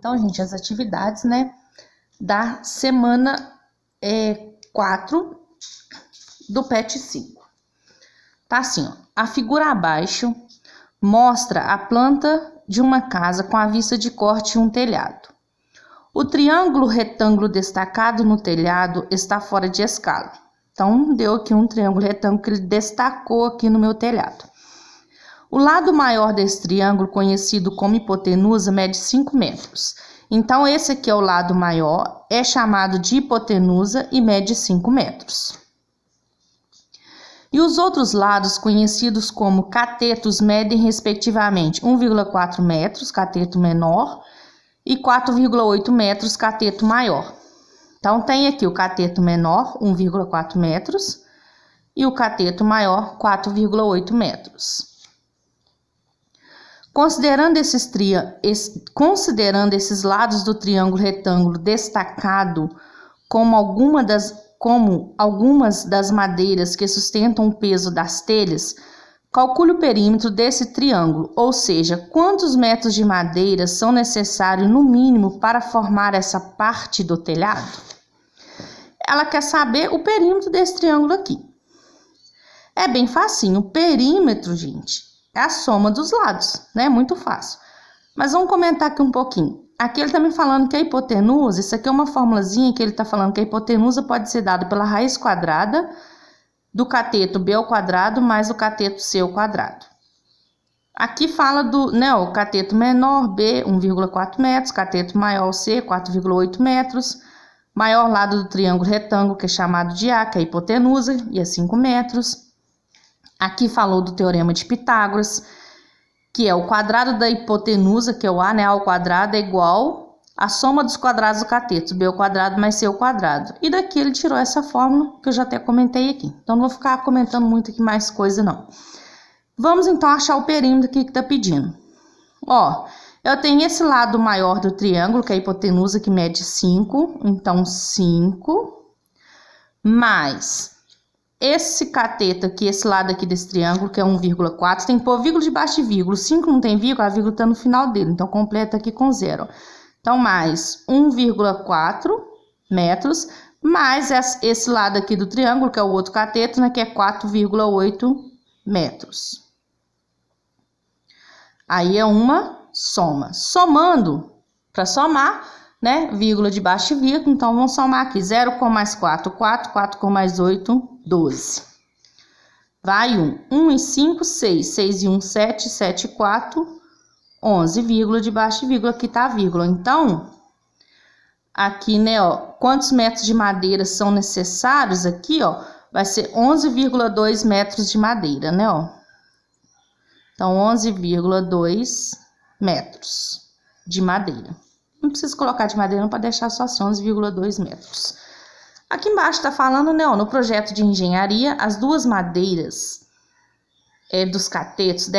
então, gente, as atividades, né, da semana 4 do PET 5. Tá assim, ó, a figura abaixo mostra a planta de uma casa com a vista de corte e um telhado. O triângulo retângulo destacado no telhado está fora de escala. Então, deu aqui um triângulo retângulo que ele destacou aqui no meu telhado. O lado maior desse triângulo, conhecido como hipotenusa, mede 5 metros. Então, esse aqui é o lado maior, é chamado de hipotenusa e mede 5 metros. E os outros lados, conhecidos como catetos, medem respectivamente 1,4 metros, cateto menor, e 4,8 metros, cateto maior. Então, tem aqui o cateto menor, 1,4 metros, e o cateto maior, 4,8 metros. Considerando esses lados do triângulo retângulo destacado como algumas das madeiras que sustentam o peso das telhas, calcule o perímetro desse triângulo, ou seja, quantos metros de madeira são necessários no mínimo para formar essa parte do telhado? Ela quer saber o perímetro desse triângulo aqui. É bem facinho. O perímetro, gente, é a soma dos lados, né? Muito fácil. Mas vamos comentar aqui um pouquinho. Aqui ele tá me falando que a hipotenusa, isso aqui é uma formulazinha que ele tá falando que a hipotenusa pode ser dada pela raiz quadrada do cateto B ao quadrado mais o cateto C ao quadrado. Aqui fala do, né, o cateto menor, B, 1,4 metros, cateto maior, C, 4,8 metros, maior lado do triângulo retângulo, que é chamado de A, que é a hipotenusa, e é 5 metros. Aqui falou do teorema de Pitágoras, que é o quadrado da hipotenusa, que é o A, né, A ao quadrado, é igual a soma dos quadrados do cateto, B ao quadrado mais C ao quadrado. E daqui ele tirou essa fórmula, que eu já até comentei aqui. Então, não vou ficar comentando muito aqui mais coisa, não. Vamos, então, achar o perímetro aqui que tá pedindo. Ó, eu tenho esse lado maior do triângulo, que é a hipotenusa, que mede 5. Então, 5 mais esse cateto aqui, esse lado aqui desse triângulo, que é 1,4. Tem que pôr vírgula debaixo de vírgula. 5 não tem vírgula, a vírgula tá no final dele. Então, completa aqui com 0. Então, mais 1,4 metros, mais esse lado aqui do triângulo, que é o outro cateto, né, que é 4,8 metros. Aí é uma soma. Somando, para somar, né, vírgula debaixo de vírgula, então vamos somar aqui. 0 com mais 4, 4, 4 com mais 8, 12. Vai 1. 1 e 5, 6. 6 e 1, 7. 7 e 4, 11, vírgula debaixo de vírgula, aqui tá a vírgula. Então, aqui, né, ó, quantos metros de madeira são necessários aqui, ó, vai ser 11,2 metros de madeira, né, ó. Então, 11,2 metros de madeira. Não precisa colocar de madeira, não, para deixar só assim, 11,2 metros. Aqui embaixo tá falando, né, ó, no projeto de engenharia, as duas madeiras dos catetos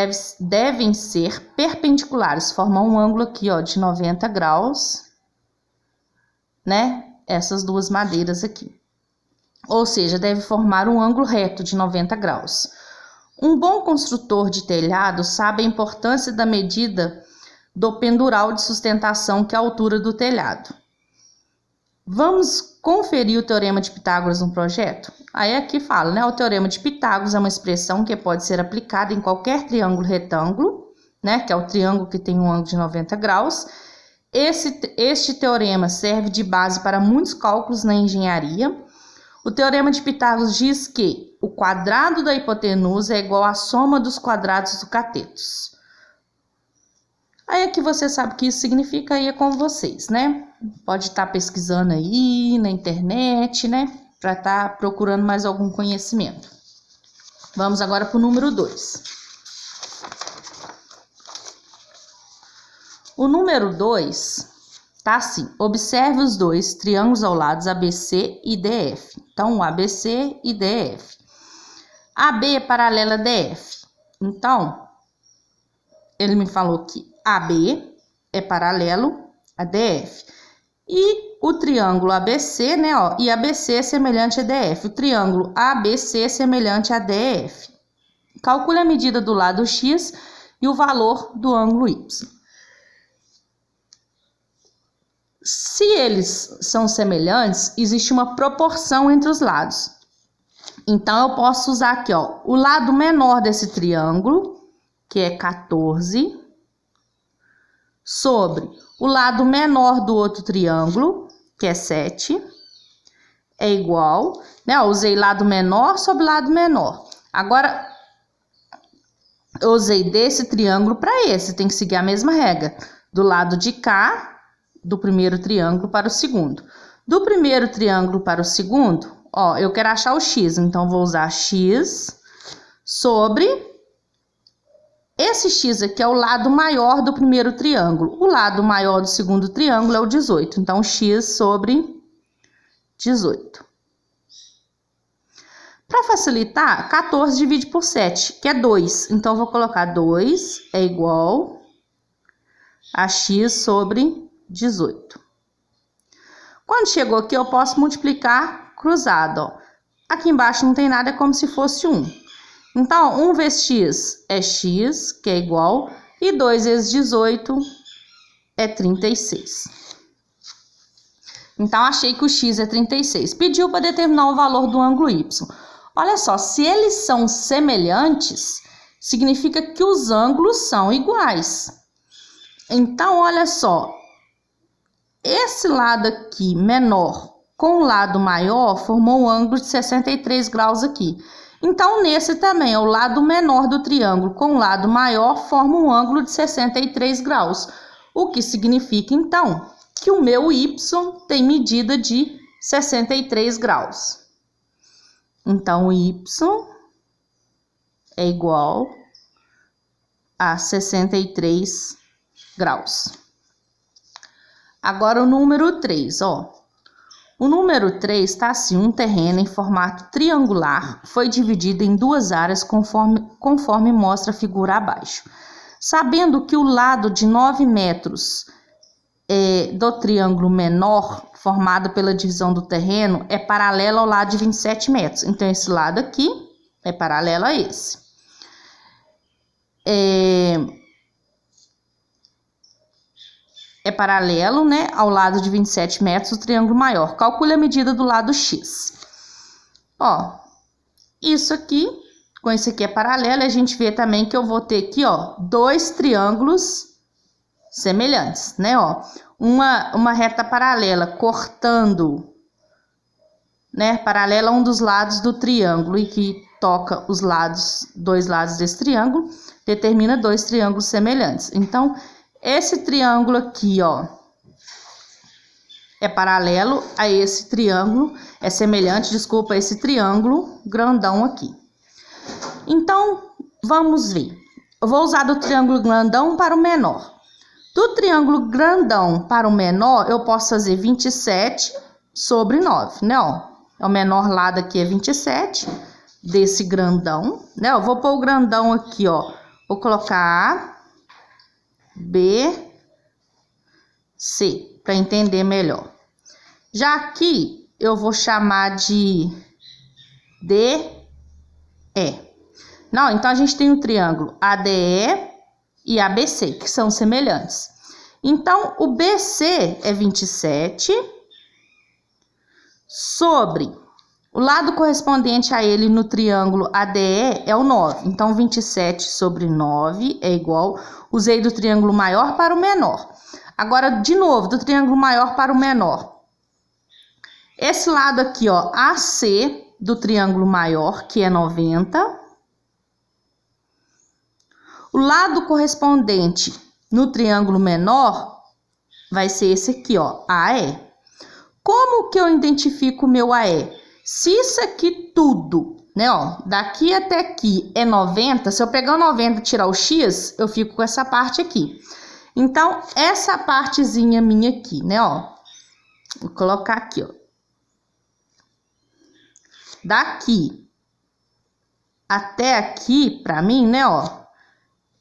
devem ser perpendiculares, formar um ângulo aqui, ó, de 90 graus, né? Essas duas madeiras aqui. Ou seja, deve formar um ângulo reto de 90 graus. Um bom construtor de telhado sabe a importância da medida do pendural de sustentação, que é a altura do telhado. Vamos conferir o teorema de Pitágoras no projeto? Aí aqui fala, né? O teorema de Pitágoras é uma expressão que pode ser aplicada em qualquer triângulo retângulo, né? Que é o triângulo que tem um ângulo de 90 graus. Este teorema serve de base para muitos cálculos na engenharia. O teorema de Pitágoras diz que o quadrado da hipotenusa é igual à soma dos quadrados dos catetos. Aí aqui você sabe o que isso significa, aí é com vocês, né? Pode estar pesquisando aí na internet, né? Para estar procurando mais algum conhecimento. Vamos agora para o número 2. O número 2 tá assim. Observe os dois triângulos ao lado, ABC e DF. Então, o ABC e DF. AB é paralela a DF. Então, ele me falou que AB é paralelo a DF. E o triângulo ABC, né, ó, e ABC é semelhante a DF. O triângulo ABC é semelhante a DF. Calcule a medida do lado X e o valor do ângulo Y. Se eles são semelhantes, existe uma proporção entre os lados. Então, eu posso usar aqui, ó, o lado menor desse triângulo, que é 14, sobre o lado menor do outro triângulo, que é 7, é igual, né? Eu usei lado menor sobre lado menor. Agora, eu usei desse triângulo para esse, tem que seguir a mesma regra. Do lado de cá, do primeiro triângulo para o segundo. Do primeiro triângulo para o segundo, ó, eu quero achar o x, então vou usar x sobre esse x aqui é o lado maior do primeiro triângulo. O lado maior do segundo triângulo é o 18, então x sobre 18. Para facilitar, 14 divide por 7, que é 2. Então, eu vou colocar 2 é igual a x sobre 18. Quando chegou aqui, eu posso multiplicar cruzado, ó. Aqui embaixo não tem nada, é como se fosse 1. Então, 1 vezes x é x, que é igual, e 2 vezes 18 é 36. Então, achei que o x é 36. Pediu para determinar o valor do ângulo y. Olha só, se eles são semelhantes, significa que os ângulos são iguais. Então, olha só, esse lado aqui menor com o lado maior formou um ângulo de 63 graus aqui. Então, nesse também, o lado menor do triângulo com o lado maior forma um ângulo de 63 graus. O que significa, então, que o meu y tem medida de 63 graus. Então, o y é igual a 63 graus. Agora, o número 3, ó. O número 3 está assim, um terreno em formato triangular foi dividido em duas áreas conforme mostra a figura abaixo. Sabendo que o lado de 9 metros do triângulo menor, formado pela divisão do terreno, é paralelo ao lado de 27 metros. Então, esse lado aqui é paralelo a esse. É paralelo, né, ao lado de 27 metros do triângulo maior. Calcule a medida do lado X. Ó, isso aqui, com esse aqui é paralelo, a gente vê também que eu vou ter aqui, ó, dois triângulos semelhantes, né, ó. Uma reta paralela cortando, né, paralela a um dos lados do triângulo e que toca os lados, dois lados desse triângulo, determina dois triângulos semelhantes. Então, esse triângulo aqui, ó, é paralelo a esse triângulo, é semelhante, desculpa, a esse triângulo grandão aqui. Então, vamos ver. Eu vou usar do triângulo grandão para o menor. Do triângulo grandão para o menor, eu posso fazer 27 sobre 9, né, ó. O menor lado aqui é 27, desse grandão, né, eu vou pôr o grandão aqui, ó. Vou colocar A, B, C, para entender melhor. Já aqui, eu vou chamar de D, E. Não, então a gente tem o triângulo ADE e ABC, que são semelhantes. Então, o BC é 27 sobre o lado correspondente a ele no triângulo ADE é o 9. Então, 27 sobre 9 é igual. Usei do triângulo maior para o menor. Agora, de novo, do triângulo maior para o menor. Esse lado aqui, ó, AC do triângulo maior, que é 90. O lado correspondente no triângulo menor vai ser esse aqui, ó, AE. Como que eu identifico o meu AE? Se isso aqui tudo, né, ó, daqui até aqui é 90, se eu pegar 90 e tirar o X, eu fico com essa parte aqui. Então, essa partezinha minha aqui, né, ó, vou colocar aqui, ó. Daqui até aqui, pra mim, né, ó,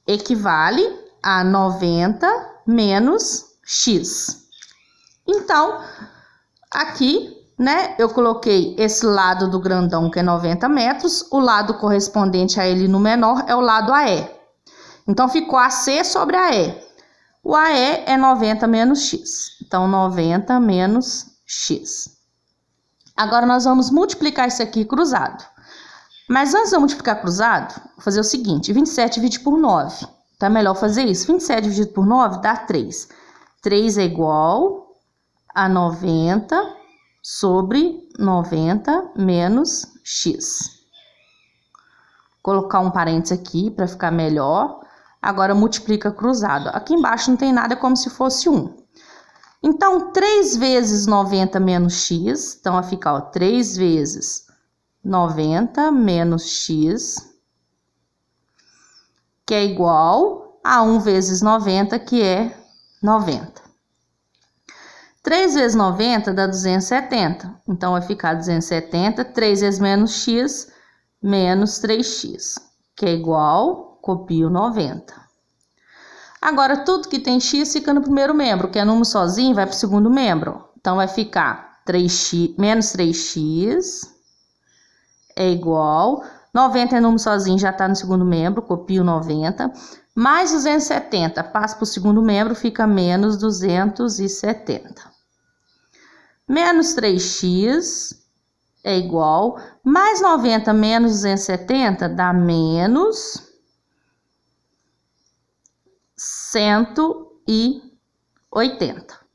equivale a 90 menos X. Então, aqui, né, eu coloquei esse lado do grandão, que é 90 metros, o lado correspondente a ele no menor é o lado AE. Então, ficou AC sobre AE. O AE é 90 menos X. Então, 90 menos x. Agora, nós vamos multiplicar isso aqui cruzado. Mas antes de eu multiplicar cruzado, vou fazer o seguinte, 27 dividido por 9. Então, é melhor fazer isso. 27 dividido por 9 dá 3. 3 é igual a 90 sobre 90 menos x. Vou colocar um parênteses aqui para ficar melhor. Agora, multiplica cruzado. Aqui embaixo não tem nada, é como se fosse 1. Então, 3 vezes 90 menos x. Então, vai ficar, ó, 3 vezes 90 menos x, que é igual a 1 vezes 90, que é 90. 3 vezes 90 dá 270. Então, vai ficar 270. 3 vezes menos x, menos 3x, que é igual, copio 90. Agora, tudo que tem x fica no primeiro membro, que é número sozinho, vai para o segundo membro. Então, vai ficar 3x, menos 3x é igual, 90 é número sozinho, já está no segundo membro, copio 90, mais 270, passa para o segundo membro, fica menos 270. Menos 3x é igual, mais 90 menos 270 dá menos 180.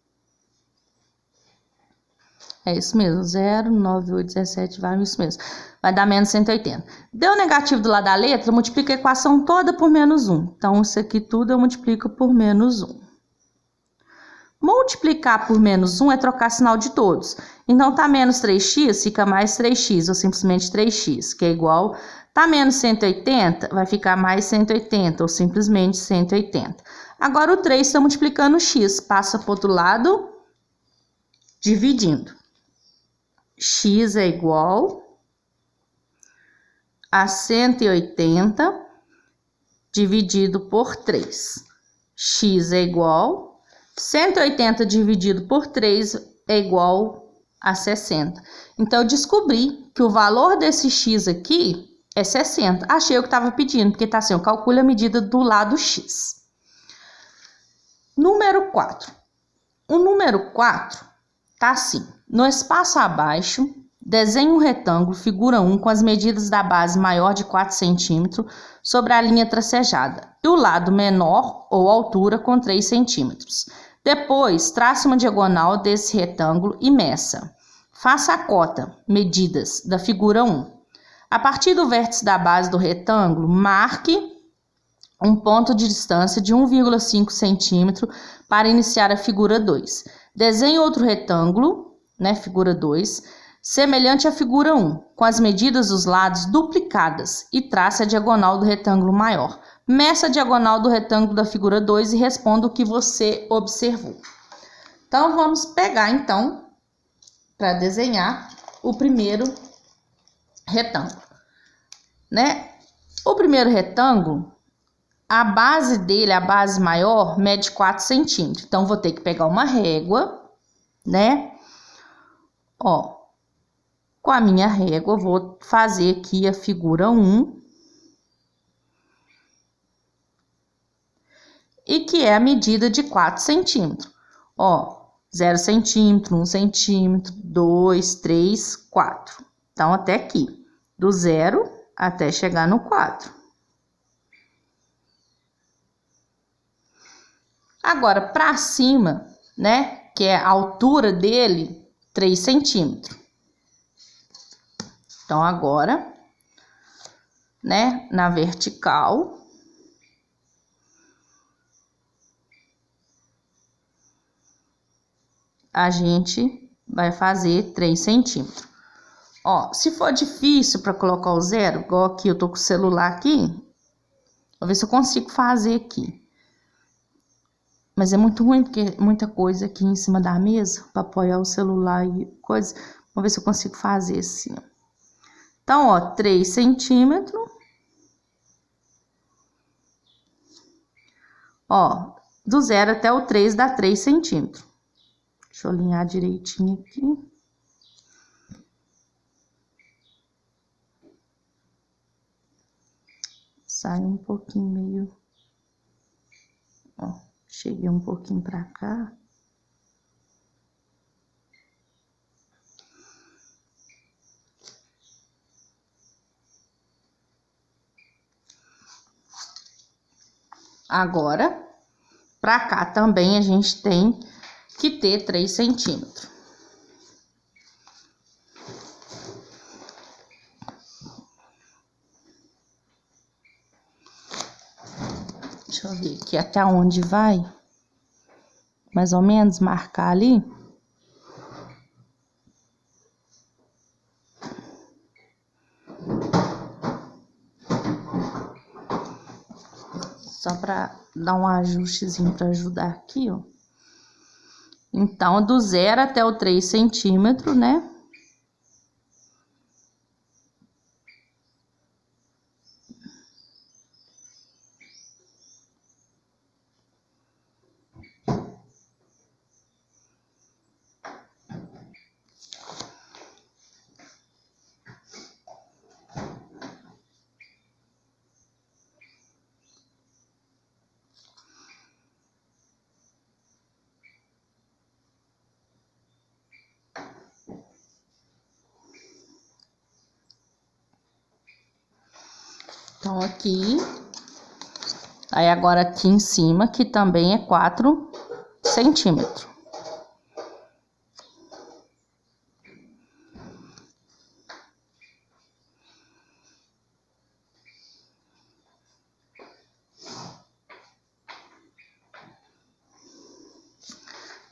É isso mesmo, 0, 9, 8, 17, vai isso mesmo. Vai dar menos 180. Deu negativo do lado da letra, multiplica a equação toda por menos 1. Então, isso aqui tudo eu multiplico por menos 1. Multiplicar por menos 1 é trocar sinal de todos. Então, tá menos 3x, fica mais 3x, ou simplesmente 3x, que é igual... Tá menos 180, vai ficar mais 180, ou simplesmente 180. Agora, o 3 está multiplicando o x, passa para o outro lado, dividindo. X é igual a 180 dividido por 3. X é igual, 180 dividido por 3 é igual a 60. Então, eu descobri que o valor desse x aqui é 60. Achei o que estava pedindo, porque está assim, eu calculo a medida do lado x. Número 4. O número 4 está assim. No espaço abaixo, desenhe um retângulo, figura 1, com as medidas da base maior de 4 cm sobre a linha tracejada e o lado menor ou altura com 3 cm. Depois, trace uma diagonal desse retângulo e meça. Faça a cota, medidas, da figura 1. A partir do vértice da base do retângulo, marque um ponto de distância de 1,5 cm para iniciar a figura 2. Desenhe outro retângulo, figura 2, semelhante à figura 1, com as medidas dos lados duplicadas e trace a diagonal do retângulo maior. Meça a diagonal do retângulo da figura 2 e responda o que você observou. Então, vamos pegar, para desenhar o primeiro retângulo, O primeiro retângulo, a base dele, a base maior, mede 4 centímetros. Então, vou ter que pegar uma régua, Com a minha régua, eu vou fazer aqui a figura 1. E que é a medida de 4 centímetros. 0 centímetro, 1 centímetro, 2, 3, 4. Então, até aqui. Do 0 até chegar no 4. Agora, para cima, que é a altura dele, 3 centímetros. Então, agora, na vertical, a gente vai fazer 3 centímetros. Se for difícil para colocar o 0, igual aqui, eu tô com o celular aqui, vou ver se eu consigo fazer aqui. Mas é muito ruim, porque muita coisa aqui em cima da mesa, para apoiar o celular e coisa. Vamos ver se eu consigo fazer assim, Então, 3 centímetros. Do 0 até o 3 dá 3 centímetros. Deixa eu alinhar direitinho aqui. Sai um pouquinho meio... cheguei um pouquinho pra cá. Agora, pra cá também a gente tem que ter 3 centímetros. Deixa eu ver aqui até onde vai. Mais ou menos marcar ali. Só para dar um ajustezinho para ajudar aqui, ó. Então, do 0 até o 3 centímetros, né? Então, aqui. Aí, agora aqui em cima, que também é 4 centímetros.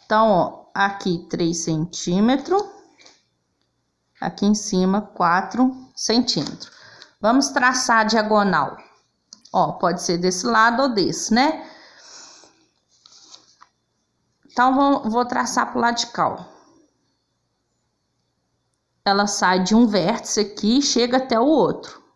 Então, ó, aqui 3 centímetros. Aqui em cima, 4 centímetros. Vamos traçar a diagonal. Ó, pode ser desse lado ou desse, né? Então, vou traçar pro lado de cá, ó. Ela sai de um vértice aqui e chega até o outro.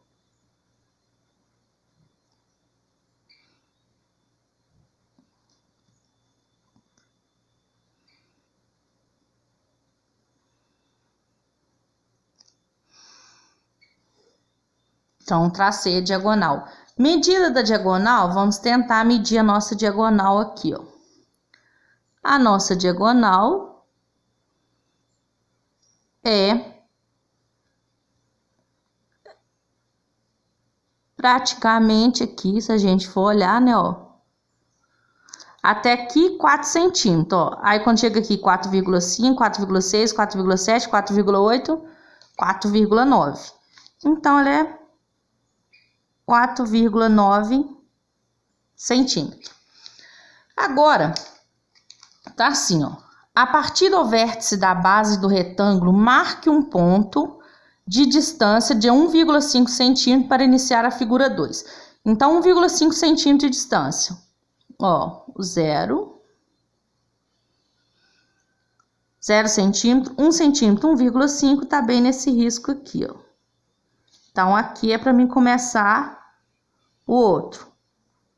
Então, tracei a diagonal. Medida da diagonal, vamos tentar medir a nossa diagonal aqui, ó. A nossa diagonal é praticamente aqui, se a gente for olhar, né, ó. Até aqui, 4 centímetros, ó. Aí, quando chega aqui, 4,5, 4,6, 4,7, 4,8, 4,9. Então, ela é 4,9 centímetros. Agora, tá assim, ó. A partir do vértice da base do retângulo, marque um ponto de distância de 1,5 centímetro para iniciar a figura 2. Então, 1,5 centímetro de distância. Ó, o 0 centímetro, 1 centímetro, 1,5, tá bem nesse risco aqui, ó. Então, aqui é para mim começar o outro.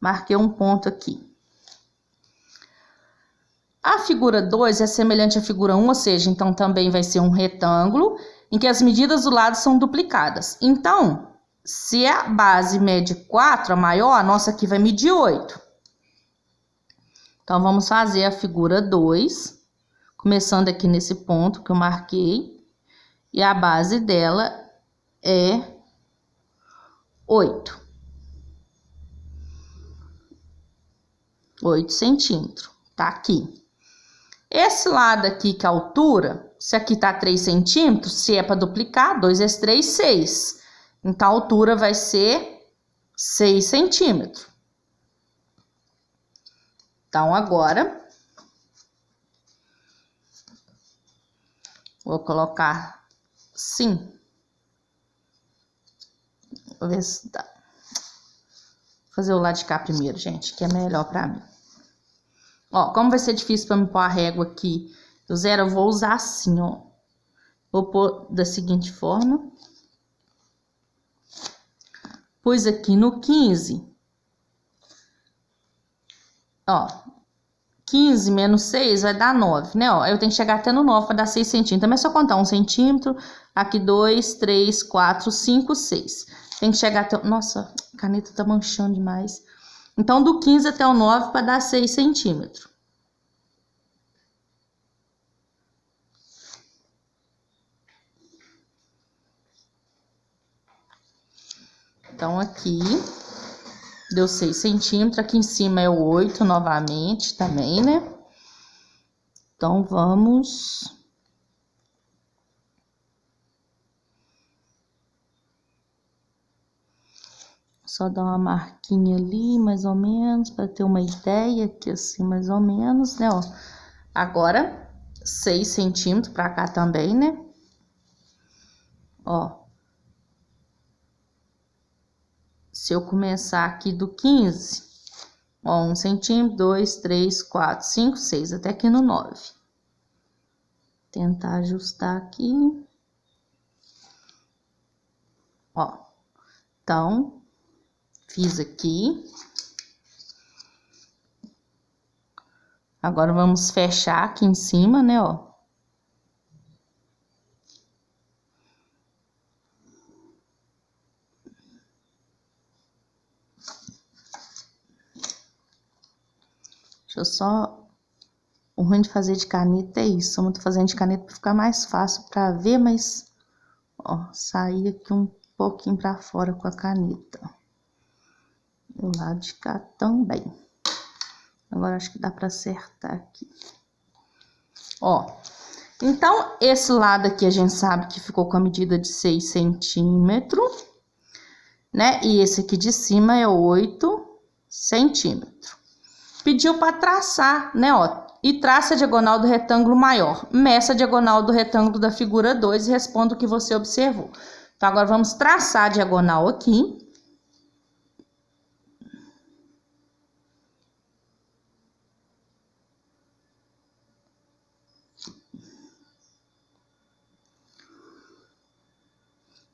Marquei um ponto aqui. A figura 2 é semelhante à figura 1, ou seja, então também vai ser um retângulo em que as medidas do lado são duplicadas. Então, se a base mede 4, a maior, a nossa aqui vai medir 8. Então, vamos fazer a figura 2, começando aqui nesse ponto que eu marquei, e a base dela é 8 centímetros, tá aqui. Esse lado aqui, que é a altura, se aqui tá 3 centímetros, se é para duplicar, 2 vezes 3, 6. Então, a altura vai ser 6 centímetros. Então, agora, vou colocar sim. Vou ver se dá. Vou fazer o lado de cá primeiro, gente, que é melhor pra mim. Ó, como vai ser difícil pra me pôr a régua aqui do 0, eu vou usar assim, ó. Vou pôr da seguinte forma. Pus aqui no 15. Ó, 15 menos 6 vai dar 9, né? Ó, eu tenho que chegar até no 9 para dar 6 centímetros. Também é só contar 1 centímetro. Aqui 2, 3, 4, 5, 6. Tem que chegar até... Nossa, a caneta tá manchando demais. Então, do 15 até o 9 para dar 6 centímetros. Então, aqui, deu 6 centímetros. Aqui em cima é o 8 novamente também, né? Então, vamos... Só dar uma marquinha ali, mais ou menos, para ter uma ideia aqui, assim, mais ou menos, né, ó. Agora, 6 centímetros para cá também, né? Ó. Se eu começar aqui do 15, ó, 1 centímetro, 2, 3, 4, 5, 6, até aqui no 9. Tentar ajustar aqui. Ó. Então... Fiz aqui. Agora, vamos fechar aqui em cima, né, ó. Deixa eu só... O ruim de fazer de caneta é isso. Eu tô fazendo de caneta para ficar mais fácil para ver, mas... Ó, saí aqui um pouquinho para fora com a caneta. Do lado de cá também. Agora, acho que dá para acertar aqui. Ó, então, esse lado aqui a gente sabe que ficou com a medida de 6 centímetros, né? E esse aqui de cima é 8 centímetros. Pediu para traçar, né, ó? E traça a diagonal do retângulo maior. Meça a diagonal do retângulo da figura 2 e responda o que você observou. Então, agora vamos traçar a diagonal aqui.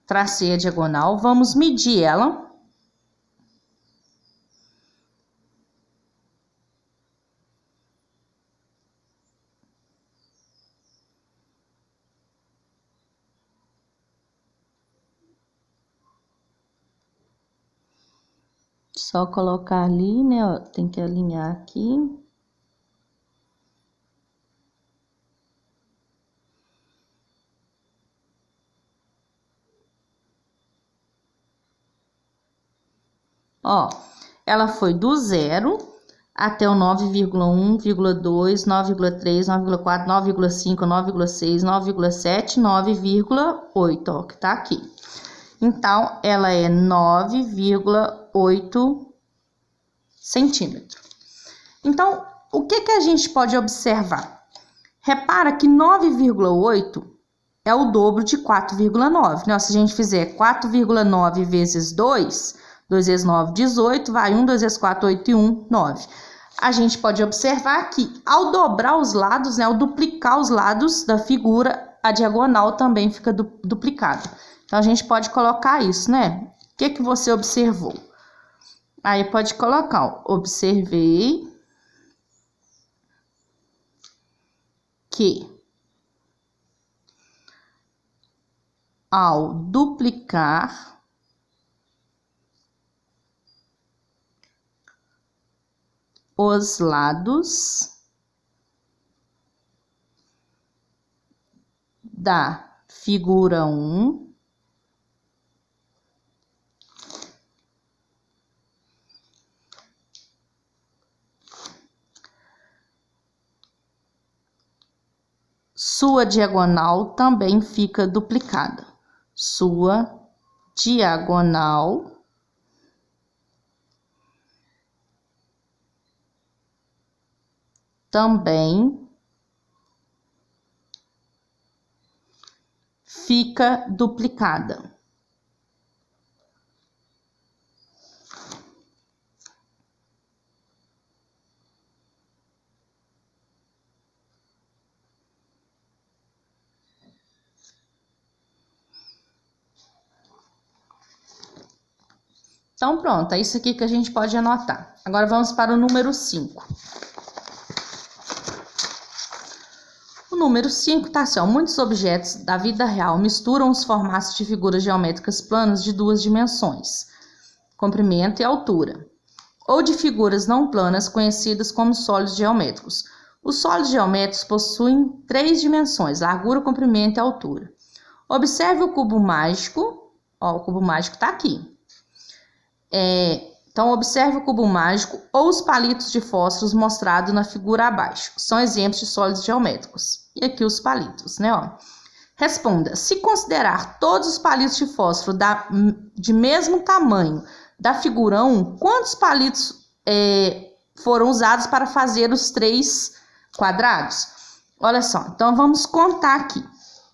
Tracei a diagonal, vamos medir ela. Só colocar ali, né, ó, tem que alinhar aqui. Ó, ela foi do 0 até o 9,1, 2, 9,3, 9,4, 9,5, 9,6, 9,7, 9,8, ó, que tá aqui. Então, ela é 9,8 centímetros. Então, o que que a gente pode observar? Repara que 9,8 é o dobro de 4,9, né? Se a gente fizer 4,9 vezes 2... 2 vezes 9, 18, vai 1, 2 vezes 4, 8 e 1, 9. A gente pode observar que ao dobrar os lados, né, ao duplicar os lados da figura, a diagonal também fica duplicada. Então, a gente pode colocar isso, né? O que que você observou? Aí, pode colocar, ó, observei que ao duplicar os lados da figura 1, sua diagonal também fica duplicada. Sua diagonal também fica duplicada. Então, pronto, é isso aqui que a gente pode anotar. Agora, vamos para o número 5. O número 5 tá assim, ó, muitos objetos da vida real misturam os formatos de figuras geométricas planas de 2 dimensões, comprimento e altura, ou de figuras não planas conhecidas como sólidos geométricos. Os sólidos geométricos possuem 3 dimensões, largura, comprimento e altura. Observe o cubo mágico, ó, o cubo mágico tá aqui. Então, Então, observe o cubo mágico ou os palitos de fósforos mostrados na figura abaixo. São exemplos de sólidos geométricos. E aqui os palitos, né? Ó. Responda, se considerar todos os palitos de fósforo de mesmo tamanho da figura 1, quantos palitos foram usados para fazer os 3 quadrados? Olha só, então vamos contar aqui.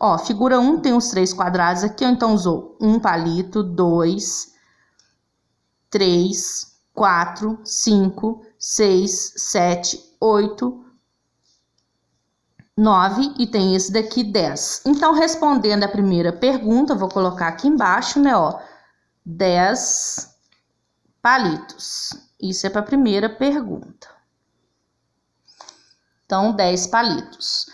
Ó, figura 1 tem os 3 quadrados aqui, ó, então usou 1 palito, 2, 3, 4, 5, 6, 7, 8, 9 e tem esse daqui 10. Então, respondendo a primeira pergunta, vou colocar aqui embaixo, né, ó, 10 palitos. Isso é para a primeira pergunta. Então, 10 palitos.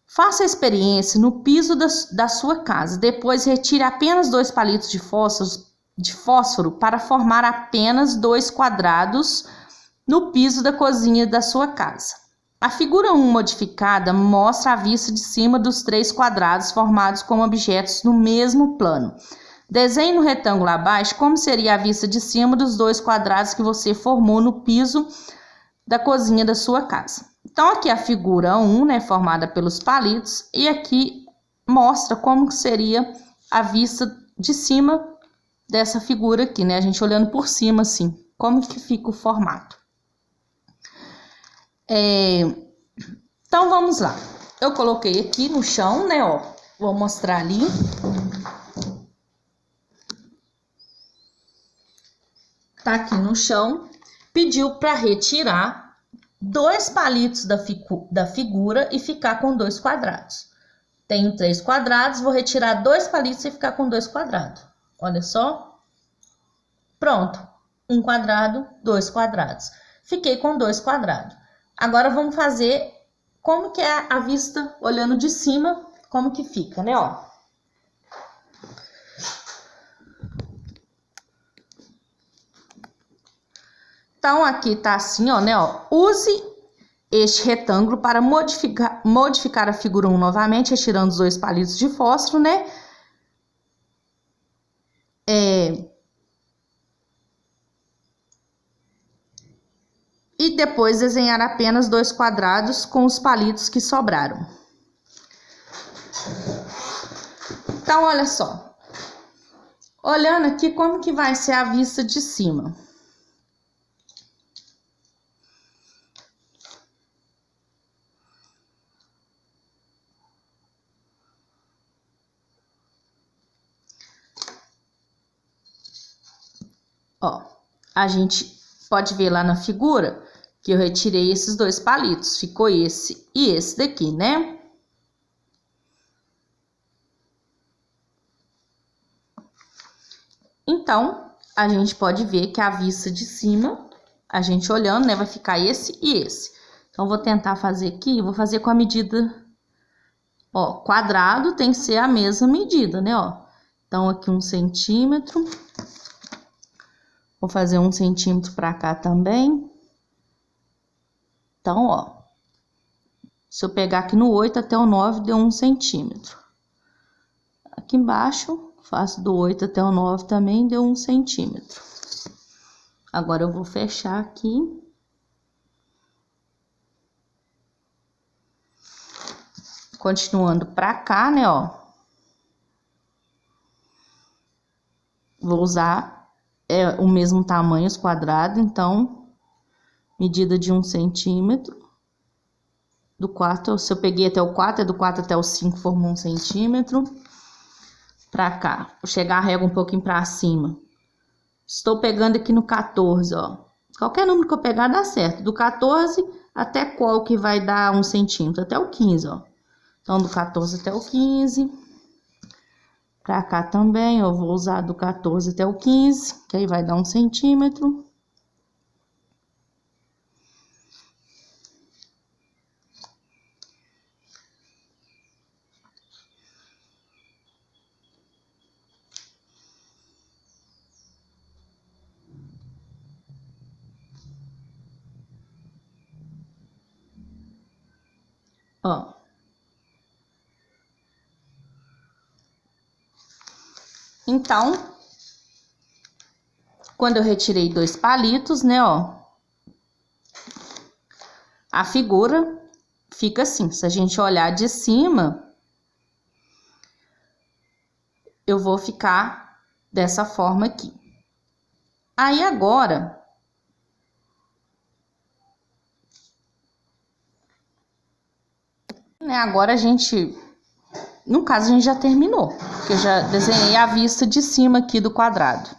Faça a experiência no piso da sua casa. Depois, retire apenas 2 palitos de fósforo para formar apenas 2 quadrados no piso da cozinha da sua casa. A figura 1 modificada mostra a vista de cima dos 3 quadrados formados como objetos no mesmo plano. Desenhe no retângulo abaixo como seria a vista de cima dos 2 quadrados que você formou no piso da cozinha da sua casa. Então, aqui a figura 1, né, formada pelos palitos, e aqui mostra como seria a vista de cima dessa figura aqui, né, a gente olhando por cima assim, como que fica o formato. Então, vamos lá. Eu coloquei aqui no chão, né, ó, vou mostrar ali. Tá aqui no chão, pediu para retirar 2 palitos da figura e ficar com 2 quadrados. Tenho 3 quadrados, vou retirar 2 palitos e ficar com 2 quadrados. Olha só. Pronto. 1 quadrado, 2 quadrados. Fiquei com 2 quadrados. Agora, vamos fazer como que é a vista olhando de cima, como que fica, né, ó. Então, aqui tá assim, ó, né, ó. Use este retângulo para modificar a figura 1 novamente, retirando os 2 palitos de fósforo, né. E depois desenhar apenas 2 quadrados com os palitos que sobraram. Então, olha só. Olhando aqui, como que vai ser a vista de cima? Ó, a gente pode ver lá na figura que eu retirei esses 2 palitos. Ficou esse e esse daqui, né? Então, a gente pode ver que a vista de cima, a gente olhando, né, vai ficar esse e esse. Então, vou tentar fazer aqui, vou fazer com a medida, ó, quadrado tem que ser a mesma medida, né, ó. Então, aqui 1 centímetro. Vou fazer 1 centímetro para cá também. Então, ó, se eu pegar aqui no 8 até o 9, deu 1 centímetro. Aqui embaixo, faço do 8 até o 9 também, deu 1 centímetro. Agora, eu vou fechar aqui. Continuando para cá, né, ó. Vou usar o mesmo tamanho, os quadrados, então, medida de 1 centímetro. Do 4, se eu peguei até o 4, é do 4 até o 5, formou 1 centímetro. Pra cá, vou chegar a régua um pouquinho pra cima. Estou pegando aqui no 14, ó. Qualquer número que eu pegar dá certo. Do 14 até qual que vai dar 1 centímetro? Até o 15, ó. Então, do 14 até o 15. Pra cá também, eu vou usar do 14 até o 15, que aí vai dar 1 centímetro. Ó. Então, Quando eu retirei 2 palitos, né, ó, a figura fica assim. Se a gente olhar de cima, eu vou ficar dessa forma aqui. Aí agora, né, agora a gente, no caso a gente já terminou, porque eu já desenhei a vista de cima aqui do quadrado.